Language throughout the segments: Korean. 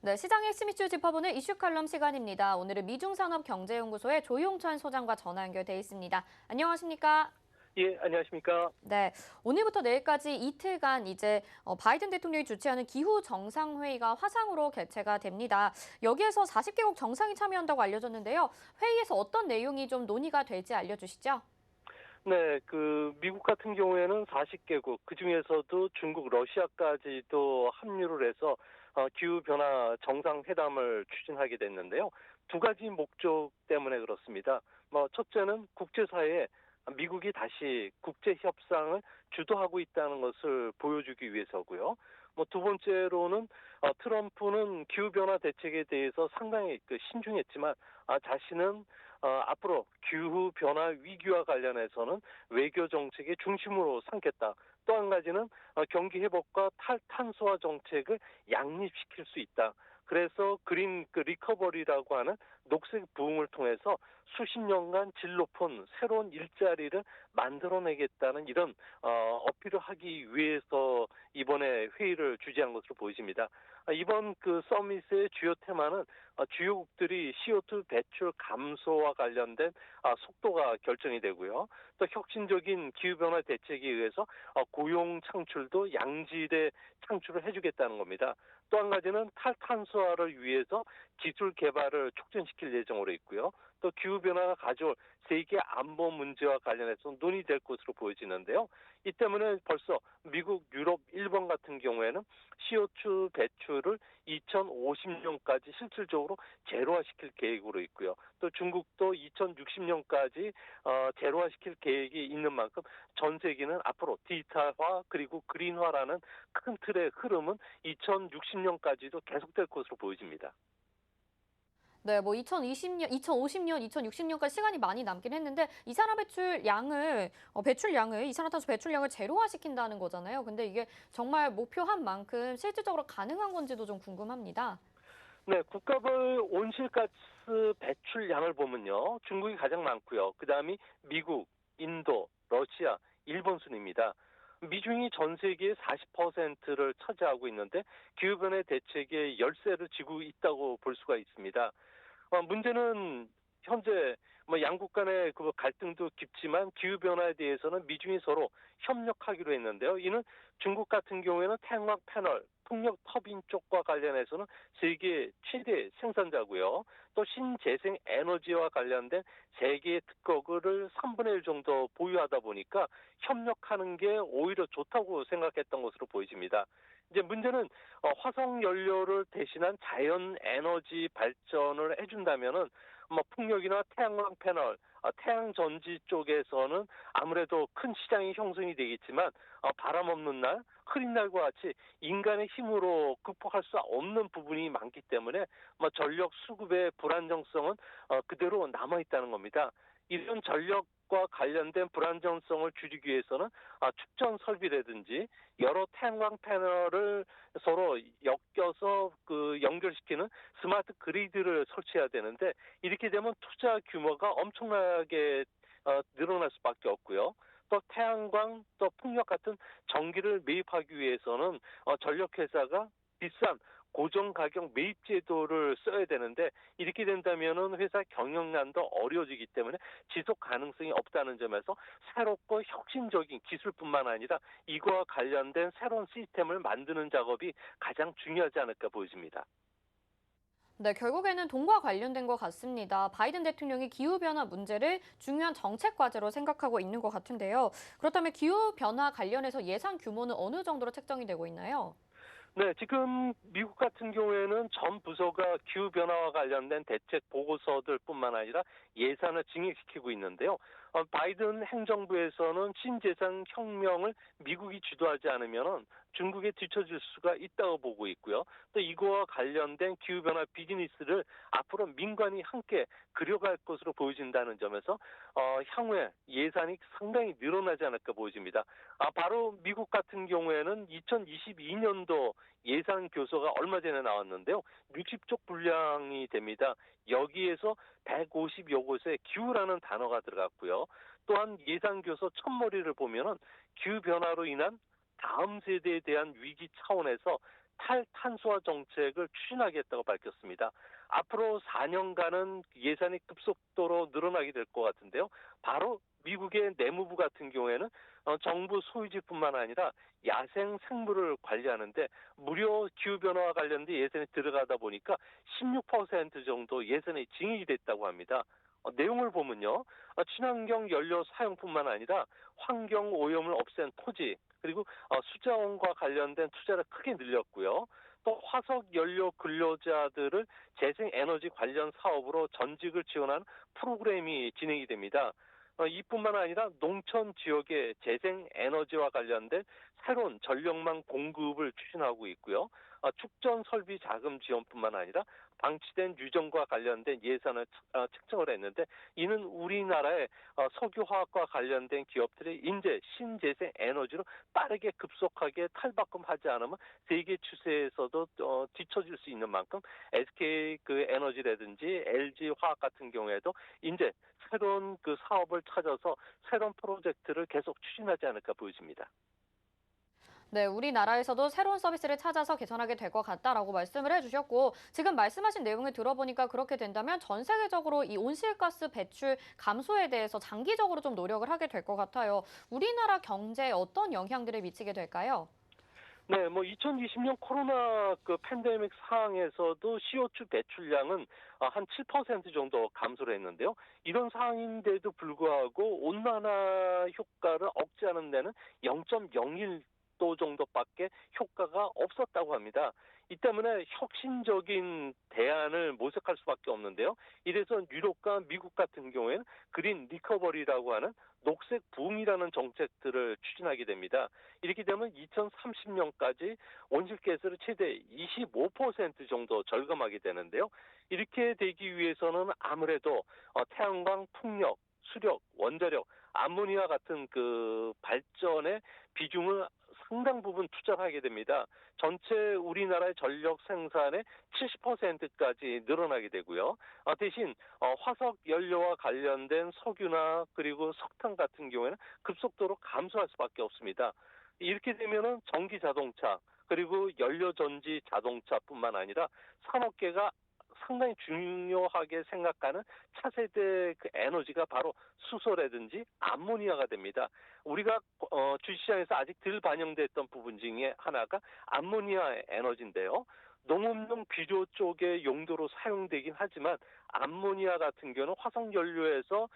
네, 시장의 핵심 이슈 짚어보는 이슈 칼럼 시간입니다. 오늘은 미중산업경제연구소의 조용천 소장과 전화 연결돼 있습니다. 안녕하십니까? 예, 안녕하십니까? 네, 오늘부터 내일까지 이틀간 이제 바이든 대통령이 주최하는 기후 정상회의가 화상으로 개최가 됩니다. 여기에서 40개국 정상이 참여한다고 알려졌는데요. 회의에서 어떤 내용이 좀 논의가 될지 알려주시죠. 네, 미국 같은 경우에는 40개국, 그중에서도 중국, 러시아까지도 합류를 해서 기후변화 정상회담을 추진하게 됐는데요. 두 가지 목적 때문에 그렇습니다. 첫째는 국제사회에 미국이 다시 국제협상을 주도하고 있다는 것을 보여주기 위해서고요. 두 번째로는 트럼프는 기후변화 대책에 대해서 상당히 신중했지만 자신은 앞으로 기후변화 위기와 관련해서는 외교 정책의 중심으로 삼겠다. 또 한 가지는 경기 회복과 탈탄소화 정책을 양립시킬 수 있다. 그래서 그린 리커버리라고 하는 녹색 부흥을 통해서 수십 년간 질 높은 새로운 일자리를 만들어내겠다는 이런 어필을 하기 위해서 이번에 회의를 주재한 것으로 보여집니다. 이번 서밋의 주요 테마는 주요국들이 CO2 배출 감소와 관련된 속도가 결정이 되고요. 또 혁신적인 기후변화 대책에 의해서 고용 창출도 양질의 창출을 해주겠다는 겁니다. 또 한 가지는 탈탄소화를 위해서 기술 개발을 촉진시킬 예정으로 있고요. 또 기후변화가 가져올 세계 안보 문제와 관련해서 논의될 것으로 보여지는데요. 이 때문에 벌써 미국, 유럽, 일본 같은 경우에는 CO2 배출을 2050년까지 실질적으로 제로화시킬 계획으로 있고요. 또 중국도 2060년까지 제로화시킬 계획이 있는 만큼 전 세계는 앞으로 디지털화 그리고 그린화라는 큰 틀의 흐름은 2060년까지도 계속될 것으로 보여집니다. 네, 뭐 2020년, 2050년, 2060년까지 시간이 많이 남긴 했는데 이산화탄소 배출량을 제로화시킨다는 거잖아요. 근데 이게 정말 목표한 만큼 실질적으로 가능한 건지도 좀 궁금합니다. 네, 국가별 온실가스 배출량을 보면요. 중국이 가장 많고요. 그다음이 미국, 인도, 러시아, 일본 순입니다. 미중이 전 세계의 40%를 차지하고 있는데 기후변화 대책의 열쇠를 쥐고 있다고 볼 수가 있습니다. 문제는 현재 양국 간의 그 갈등도 깊지만 기후 변화에 대해서는 미중이 서로 협력하기로 했는데요. 이는 중국 같은 경우에는 태양광 패널, 풍력 터빈 쪽과 관련해서는 세계 최대 생산자고요. 또 신재생 에너지와 관련된 세계의 특허를 3분의 1 정도 보유하다 보니까 협력하는 게 오히려 좋다고 생각했던 것으로 보여집니다. 이제 문제는 화석 연료를 대신한 자연 에너지 발전을 해준다면은 풍력이나 태양광 패널, 태양 전지 쪽에서는 아무래도 큰 시장이 형성이 되겠지만 바람 없는 날, 흐린 날과 같이 인간의 힘으로 극복할 수 없는 부분이 많기 때문에 전력 수급의 불안정성은 그대로 남아 있다는 겁니다. 이런 전력과 관련된 불안정성을 줄이기 위해서는 축전 설비라든지 여러 태양광 패널을 서로 엮여서 연결시키는 스마트 그리드를 설치해야 되는데 이렇게 되면 투자 규모가 엄청나게 늘어날 수밖에 없고요. 또 태양광, 또 풍력 같은 전기를 매입하기 위해서는 전력회사가 비싼 고정가격 매입 제도를 써야 되는데 이렇게 된다면은 회사 경영난도 어려워지기 때문에 지속 가능성이 없다는 점에서 새롭고 혁신적인 기술뿐만 아니라 이거와 관련된 새로운 시스템을 만드는 작업이 가장 중요하지 않을까 보여집니다. 네, 결국에는 돈과 관련된 것 같습니다. 바이든 대통령이 기후변화 문제를 중요한 정책 과제로 생각하고 있는 것 같은데요. 그렇다면 기후변화 관련해서 예산 규모는 어느 정도로 책정이 되고 있나요? 네, 지금 미국 같은 경우에는 전 부서가 기후변화와 관련된 대책 보고서들뿐만 아니라 예산을 증액시키고 있는데요. 바이든 행정부에서는 신재생 혁명을 미국이 주도하지 않으면 중국에 뒤처질 수가 있다고 보고 있고요. 또 이거와 관련된 기후변화 비즈니스를 앞으로 민관이 함께 그려갈 것으로 보여진다는 점에서 향후에 예산이 상당히 늘어나지 않을까 보여집니다. 바로 미국 같은 경우에는 2022년도 예산 교서가 얼마 전에 나왔는데요. 60쪽 분량이 됩니다. 여기에서 150여 곳에 기후라는 단어가 들어갔고요. 또한 예산 교서 첫머리를 보면은 기후 변화로 인한 다음 세대에 대한 위기 차원에서 탈탄소화 정책을 추진하겠다고 밝혔습니다. 앞으로 4년간은 예산이 급속도로 늘어나게 될 것 같은데요. 바로 미국의 내무부 같은 경우에는 정부 소유지뿐만 아니라 야생 생물을 관리하는데 무료 기후변화와 관련된 예산이 들어가다 보니까 16% 정도 예산이 증액이 됐다고 합니다. 내용을 보면요. 친환경 연료 사용뿐만 아니라 환경 오염을 없앤 토지 그리고 수자원과 관련된 투자를 크게 늘렸고요. 또 화석 연료 근로자들을 재생 에너지 관련 사업으로 전직을 지원하는 프로그램이 진행이 됩니다. 이뿐만 아니라 농촌 지역의 재생 에너지와 관련된 새로운 전력망 공급을 추진하고 있고요. 축전 설비 자금 지원뿐만 아니라 방치된 유전과 관련된 예산을 책정을 했는데 이는 우리나라의 석유화학과 관련된 기업들이 이제 신재생 에너지로 빠르게 급속하게 탈바꿈하지 않으면 세계 추세에서도 뒤처질 수 있는 만큼 SK 그 에너지라든지 LG 화학 같은 경우에도 이제 새로운 그 사업을 찾아서 새로운 프로젝트를 계속 추진하지 않을까 보여집니다. 네, 우리나라에서도 새로운 서비스를 찾아서 개선하게 될 것 같다라고 말씀을 해주셨고, 지금 말씀하신 내용을 들어보니까 그렇게 된다면 전 세계적으로 이 온실가스 배출 감소에 대해서 장기적으로 좀 노력을 하게 될 것 같아요. 우리나라 경제에 어떤 영향들을 미치게 될까요? 네, 뭐 2020년 코로나 그 팬데믹 상황에서도 CO2 배출량은 한 7% 정도 감소를 했는데요. 이런 상황인데도 불구하고 온난화 효과를 억제하는 데는 0.01도 정도밖에 효과가 없었다고 합니다. 이 때문에 혁신적인 대안을 모색할 수밖에 없는데요. 이래서 유럽과 미국 같은 경우에는 그린 리커버리라고 하는 녹색 붐이라는 정책들을 추진하게 됩니다. 이렇게 되면 2030년까지 온실가스를 최대 25% 정도 절감하게 되는데요. 이렇게 되기 위해서는 아무래도 태양광, 풍력, 수력, 원자력, 암모니아 같은 그 발전의 비중을 상당 부분 투자하게 됩니다. 전체 우리나라의 전력 생산의 70%까지 늘어나게 되고요. 대신 화석 연료와 관련된 석유나 그리고 석탄 같은 경우에는 급속도로 감소할 수밖에 없습니다. 이렇게 되면은 전기 자동차 그리고 연료 전지 자동차뿐만 아니라 산업계가 상당히 중요하게 생각하는 차세대 그 에너지가 바로 수소라든지 암모니아가 됩니다. 우리가 주시장에서 아직 덜 반영됐던 부분 중에 하나가 암모니아 에너지인데요. 농업용 비료 쪽의 용도로 사용되긴 하지만 암모니아 같은 경우는 화석 연료에서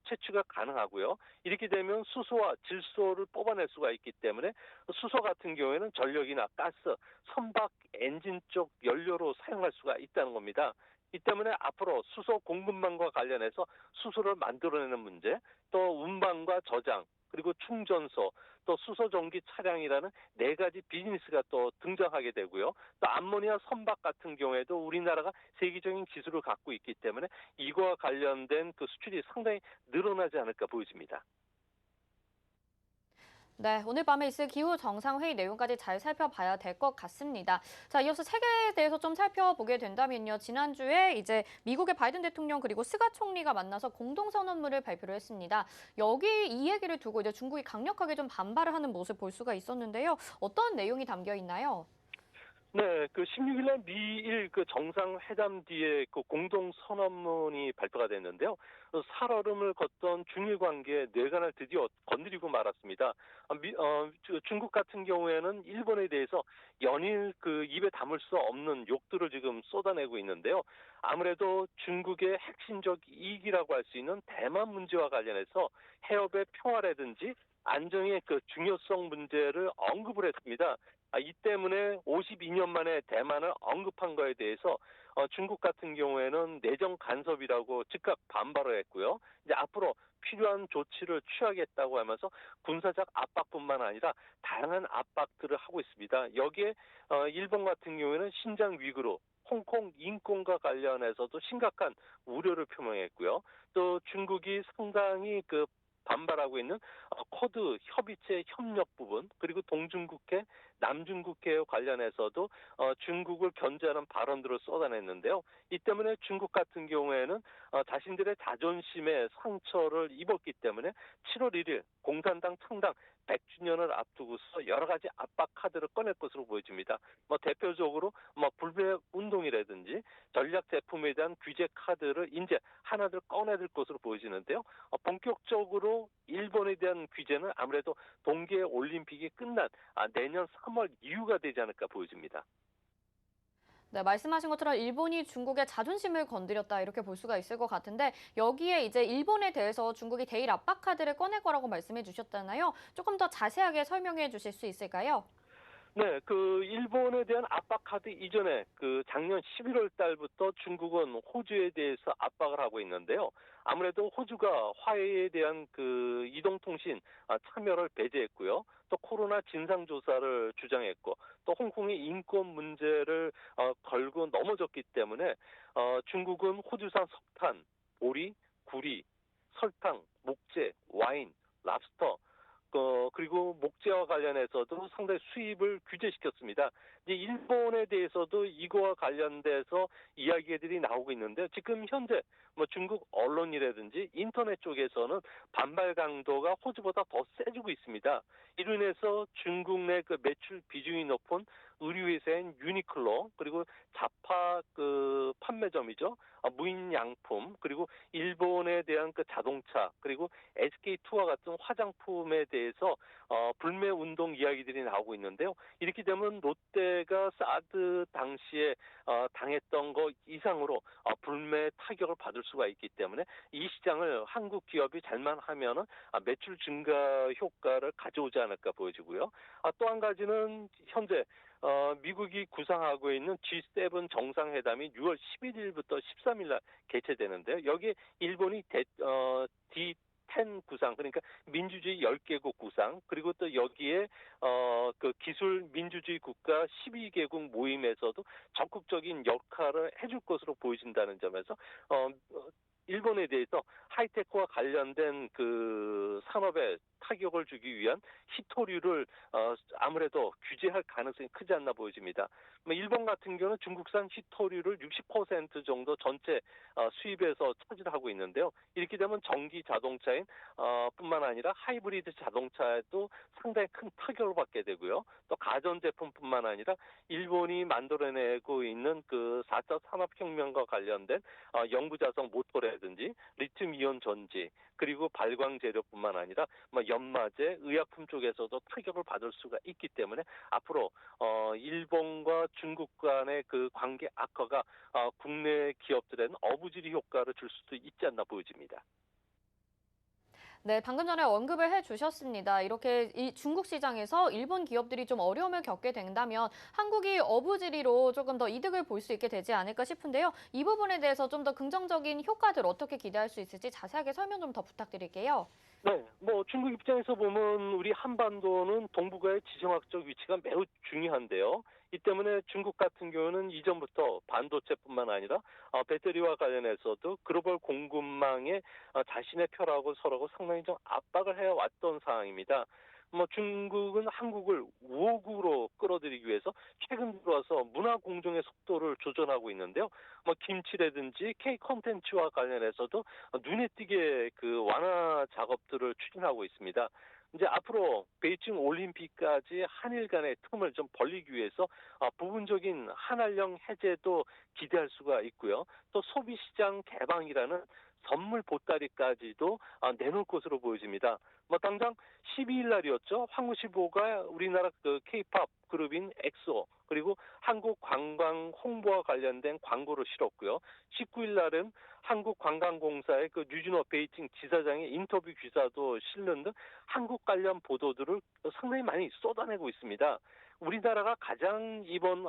채취가 가능하고요. 이렇게 되면 수소와 질소를 뽑아낼 수가 있기 때문에 수소 같은 경우에는 전력이나 가스, 선박 엔진 쪽 연료로 사용할 수가 있다는 겁니다. 이 때문에 앞으로 수소 공급망과 관련해서 수소를 만들어내는 문제, 또 운반과 저장, 그리고 충전소, 또 수소 전기 차량이라는 네 가지 비즈니스가 또 등장하게 되고요. 또 암모니아 선박 같은 경우에도 우리나라가 세계적인 기술을 갖고 있기 때문에 이거와 관련된 그 수출이 상당히 늘어나지 않을까 보여집니다. 네, 오늘 밤에 있을 기후 정상회의 내용까지 잘 살펴봐야 될 것 같습니다. 자, 이어서 세계에 대해서 좀 살펴보게 된다면요. 지난주에 이제 미국의 바이든 대통령 그리고 스가 총리가 만나서 공동선언문을 발표를 했습니다. 여기 이 얘기를 두고 이제 중국이 강력하게 좀 반발을 하는 모습 볼 수가 있었는데요. 어떤 내용이 담겨 있나요? 네, 그 16일 날 미일 그 정상회담 뒤에 그 공동 선언문이 발표가 됐는데요. 살얼음을 걷던 중일 관계의 뇌관을 드디어 건드리고 말았습니다. 중국 같은 경우에는 일본에 대해서 연일 그 입에 담을 수 없는 욕들을 지금 쏟아내고 있는데요. 아무래도 중국의 핵심적 이익이라고 할 수 있는 대만 문제와 관련해서 해협의 평화라든지 안정의 그 중요성 문제를 언급을 했습니다. 이 때문에 52년 만에 대만을 언급한 거에 대해서 중국 같은 경우에는 내정 간섭이라고 즉각 반발을 했고요. 이제 앞으로 필요한 조치를 취하겠다고 하면서 군사적 압박뿐만 아니라 다양한 압박들을 하고 있습니다. 여기에 일본 같은 경우에는 신장 위구르, 홍콩 인권과 관련해서도 심각한 우려를 표명했고요. 또 중국이 상당히 그 반발하고 있는 쿼드 협의체 협력 부분, 그리고 동중국해, 남중국해와 관련해서도 중국을 견제하는 발언들을 쏟아냈는데요. 이 때문에 중국 같은 경우에는 자신들의 자존심에 상처를 입었기 때문에 7월 1일 공산당 창당 100주년을 앞두고서 여러 가지 압박 카드를 꺼낼 것으로 보여집니다. 대표적으로 불매 운동이라든지 전략 제품에 대한 규제 카드를 이제 하나둘 꺼내들 것으로 보여지는데요. 본격적으로 일본에 대한 규제는 아무래도 동계 올림픽이 끝난 내년 3월 이후가 되지 않을까 보여집니다. 네, 말씀하신 것처럼 일본이 중국의 자존심을 건드렸다 이렇게 볼 수가 있을 것 같은데 여기에 이제 일본에 대해서 중국이 대일 압박 카드를 꺼낼 거라고 말씀해 주셨잖아요. 조금 더 자세하게 설명해 주실 수 있을까요? 네, 일본에 대한 압박 카드 이전에 작년 11월 달부터 중국은 호주에 대해서 압박을 하고 있는데요. 아무래도 호주가 화해에 대한 이동통신 참여를 배제했고요. 또 코로나 진상조사를 주장했고, 또 홍콩의 인권 문제를 걸고 넘어졌기 때문에 중국은 호주산 석탄, 보리, 구리, 설탕, 목재, 와인, 랍스터, 그리고 목재와 관련해서도 상당히 수입을 규제시켰습니다. 이제 일본에 대해서도 이거와 관련돼서 이야기들이 나오고 있는데 지금 현재 중국 언론이라든지 인터넷 쪽에서는 반발 강도가 호주보다 더 세지고 있습니다. 이로 인해서 중국 내 매출 비중이 높은 의류회사인 유니클로, 그리고 자파 판매점이죠. 무인 양품, 그리고 일본에 대한 자동차, 그리고 SK투와 같은 화장품에 대해서 불매 운동 이야기들이 나오고 있는데요. 이렇게 되면 롯데가 사드 당시에 당했던 거 이상으로 불매 타격을 받을 수가 있기 때문에 이 시장을 한국 기업이 잘만 하면은 매출 증가 효과를 가져오지 않을까 보여지고요. 또 한 가지는 현재 미국이 구상하고 있는 G7 정상회담이 6월 11일부터 13일 날 개최되는데요. 여기에 일본이 D10 구상, 그러니까 민주주의 10개국 구상, 그리고 또 여기에 기술 민주주의 국가 12개국 모임에서도 적극적인 역할을 해줄 것으로 보여진다는 점에서 일본에 대해서 하이테크와 관련된 산업에 타격을 주기 위한 히토류를 아무래도 규제할 가능성이 크지 않나 보여집니다. 일본 같은 경우는 중국산 히토류를 60% 정도 전체 수입에서 차지하고 있는데요. 이렇게 되면 전기 자동차인 뿐만 아니라 하이브리드 자동차에도 상당히 큰 타격을 받게 되고요. 또 가전제품뿐만 아니라 일본이 만들어내고 있는 4차 산업혁명과 관련된 영구자성 모터라든지 리튬이온 전지, 그리고 발광 재료뿐만 아니라 연마제, 의약품 쪽에서도 타격을 받을 수가 있기 때문에 앞으로 일본과 중국 간의 관계 악화가 국내 기업들에는 어부지리 효과를 줄 수도 있지 않나 보여집니다. 네, 방금 전에 언급을 해주셨습니다. 이렇게 중국 시장에서 일본 기업들이 좀 어려움을 겪게 된다면 한국이 어부지리로 조금 더 이득을 볼 수 있게 되지 않을까 싶은데요. 이 부분에 대해서 좀 더 긍정적인 효과들 어떻게 기대할 수 있을지 자세하게 설명 좀 더 부탁드릴게요. 네, 중국 입장에서 보면 우리 한반도는 동북아의 지정학적 위치가 매우 중요한데요. 이 때문에 중국 같은 경우는 이전부터 반도체뿐만 아니라 배터리와 관련해서도 글로벌 공급망에 자신의 표라고 서라고 상당히 좀 압박을 해왔던 상황입니다. 중국은 한국을 우호국으로 끌어들이기 위해서 최근 들어와서 문화 공정의 속도를 조절하고 있는데요. 김치라든지 K 콘텐츠와 관련해서도 눈에 띄게 완화 작업들을 추진하고 있습니다. 이제 앞으로 베이징 올림픽까지 한일 간의 틈을 좀 벌리기 위해서 부분적인 한한령 해제도 기대할 수가 있고요. 또 소비시장 개방이라는 선물 보따리까지도 내놓을 것으로 보여집니다. 당장 12일 날이었죠. 황우시보가 우리나라 K-팝 그룹인 엑소, 그리고 한국 관광 홍보와 관련된 광고를 실었고요. 19일 날은 한국관광공사의 류준호 베이징 지사장의 인터뷰 기사도 실는 등 한국 관련 보도들을 상당히 많이 쏟아내고 있습니다. 우리나라가 가장 이번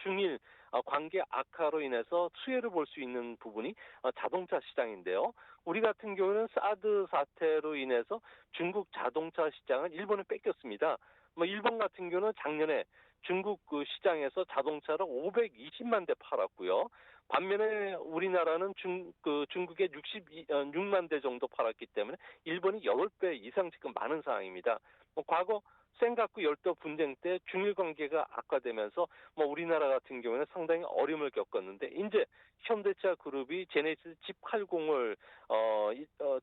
중일 관계 악화로 인해서 수혜를 볼 수 있는 부분이 자동차 시장인데요. 우리 같은 경우는 사드 사태로 인해서 중국 자동차 시장은 일본에 뺏겼습니다. 일본 같은 경우는 작년에 중국 시장에서 자동차를 520만 대 팔았고요. 반면에 우리나라는 중국에 6만 대 정도 팔았기 때문에 일본이 8배 이상 지금 많은 상황입니다. 과거 센가쿠 열도 분쟁 때 중일 관계가 악화되면서 우리나라 같은 경우에는 상당히 어려움을 겪었는데 이제 현대차 그룹이 제네시스 G80을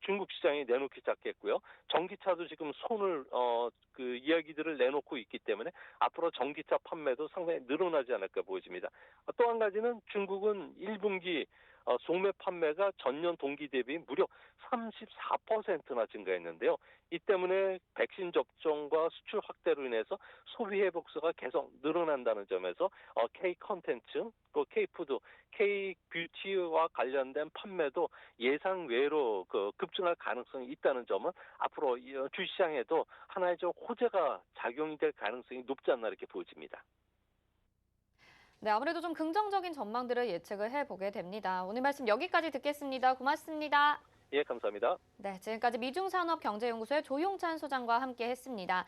중국 시장에 내놓기 시작했고요. 전기차도 지금 그 이야기들을 내놓고 있기 때문에 앞으로 전기차 판매도 상당히 늘어나지 않을까 보여집니다. 또 한 가지는 중국은 1분기 소매 판매가 전년 동기 대비 무려 34%나 증가했는데요. 이 때문에 백신 접종과 수출 확대로 인해서 소비 회복세가 계속 늘어난다는 점에서 K 컨텐츠, 또 K 푸드, K 뷰티와 관련된 판매도 예상 외로 급증할 가능성이 있다는 점은 앞으로 주시장에도 하나의 좀 호재가 작용이 될 가능성이 높지 않나 이렇게 보여집니다. 네, 아무래도 좀 긍정적인 전망들을 예측을 해보게 됩니다. 오늘 말씀 여기까지 듣겠습니다. 고맙습니다. 예, 감사합니다. 네, 지금까지 미중산업경제연구소의 조용찬 소장과 함께 했습니다.